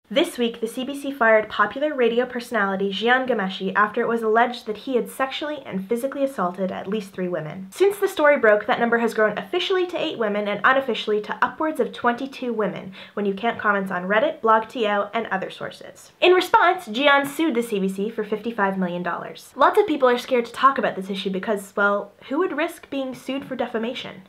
This week, the CBC fired popular radio personality Jian Ghomeshi after it was alleged that he had sexually and physically assaulted at least 3 women. Since the story broke, that number has grown officially to 8 women and unofficially to upwards of 22 women, when you can't comment on Reddit, BlogTO, and other sources. In response, Jian sued the CBC for $55 million. Lots of people are scared to talk about this issue because, well, who would risk being sued for defamation?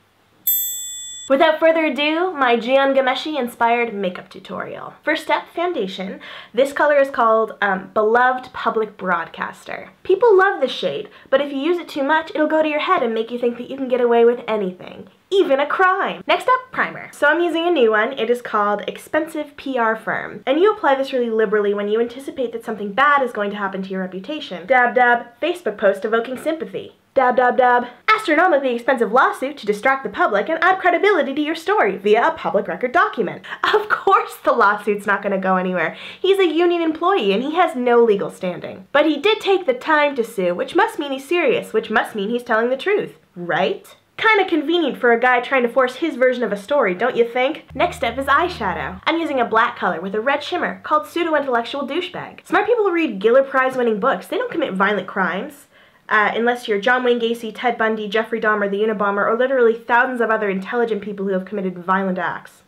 Without further ado, my Jian Ghomeshi-inspired makeup tutorial. First step, foundation. This color is called Beloved Public Broadcaster. People love this shade, but if you use it too much, it'll go to your head and make you think that you can get away with anything, even a crime. Next up, primer. So I'm using a new one. It is called Expensive PR Firm. And you apply this really liberally when you anticipate that something bad is going to happen to your reputation. Dab dab, Facebook post evoking sympathy. Dab dab dab, astronomically expensive lawsuit to distract the public and add credibility to your story via a public record document. Of course the lawsuit's not going to go anywhere. He's a union employee and he has no legal standing. But he did take the time to sue, which must mean he's serious, which must mean he's telling the truth, right? Kinda convenient for a guy trying to force his version of a story, don't you think? Next up is eyeshadow. I'm using a black color with a red shimmer called Pseudo-Intellectual Douchebag. Smart people read Giller Prize-winning books. They don't commit violent crimes. Unless you're John Wayne Gacy, Ted Bundy, Jeffrey Dahmer, the Unabomber, or literally thousands of other intelligent people who have committed violent acts.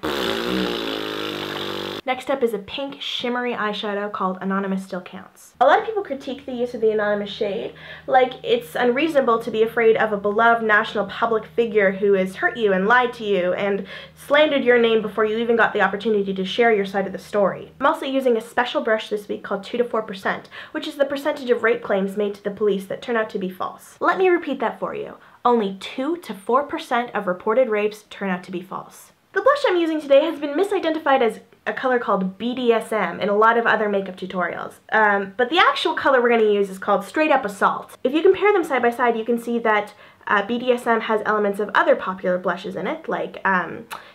Next up is a pink, shimmery eyeshadow called Anonymous Still Counts. A lot of people critique the use of the anonymous shade, like it's unreasonable to be afraid of a beloved national public figure who has hurt you and lied to you and slandered your name before you even got the opportunity to share your side of the story. I'm also using a special brush this week called 2 to 4%, which is the percentage of rape claims made to the police that turn out to be false. Let me repeat that for you. Only 2 to 4% of reported rapes turn out to be false. The blush I'm using today has been misidentified as a color called BDSM in a lot of other makeup tutorials. But the actual color we're going to use is called Straight Up Assault. If you compare them side by side, you can see that BDSM has elements of other popular blushes in it, like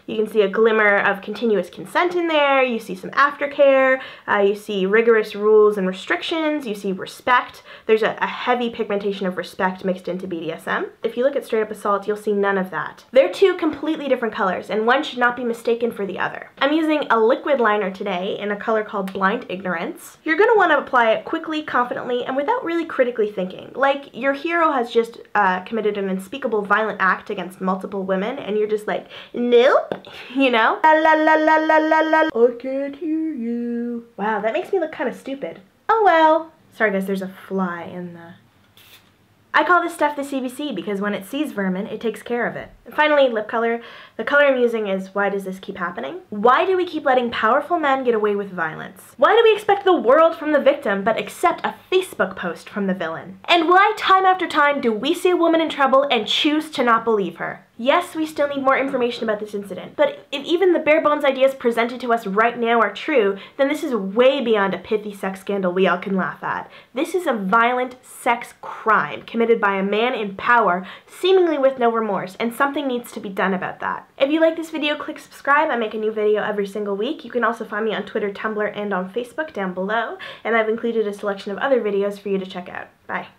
you can see a glimmer of continuous consent in there, you see some aftercare, you see rigorous rules and restrictions, you see respect. There's a heavy pigmentation of respect mixed into BDSM. If you look at Straight Up Assault, you'll see none of that. They're 2 completely different colors, and one should not be mistaken for the other. I'm using a liquid liner today in a color called Blind Ignorance. You're going to want to apply it quickly, confidently, and without really critically thinking. Like, your hero has just committed an unspeakable violent act against multiple women, and you're just like, nope, you know? La la la la la la la, I can't hear you. Wow, that makes me look kind of stupid. Oh well. Sorry guys, there's a fly in the... I call this stuff the CBC because when it sees vermin, it takes care of it. And finally, lip color. The color I'm using is Why Does This Keep Happening? Why do we keep letting powerful men get away with violence? Why do we expect the world from the victim but accept a Facebook post from the villain? And why time after time do we see a woman in trouble and choose to not believe her? Yes, we still need more information about this incident, but if even the bare-bones ideas presented to us right now are true, then this is way beyond a pithy sex scandal we all can laugh at. This is a violent sex crime committed by a man in power, seemingly with no remorse, and something needs to be done about that. If you like this video, click subscribe. I make a new video every single week. You can also find me on Twitter, Tumblr, and on Facebook down below, and I've included a selection of other videos for you to check out. Bye.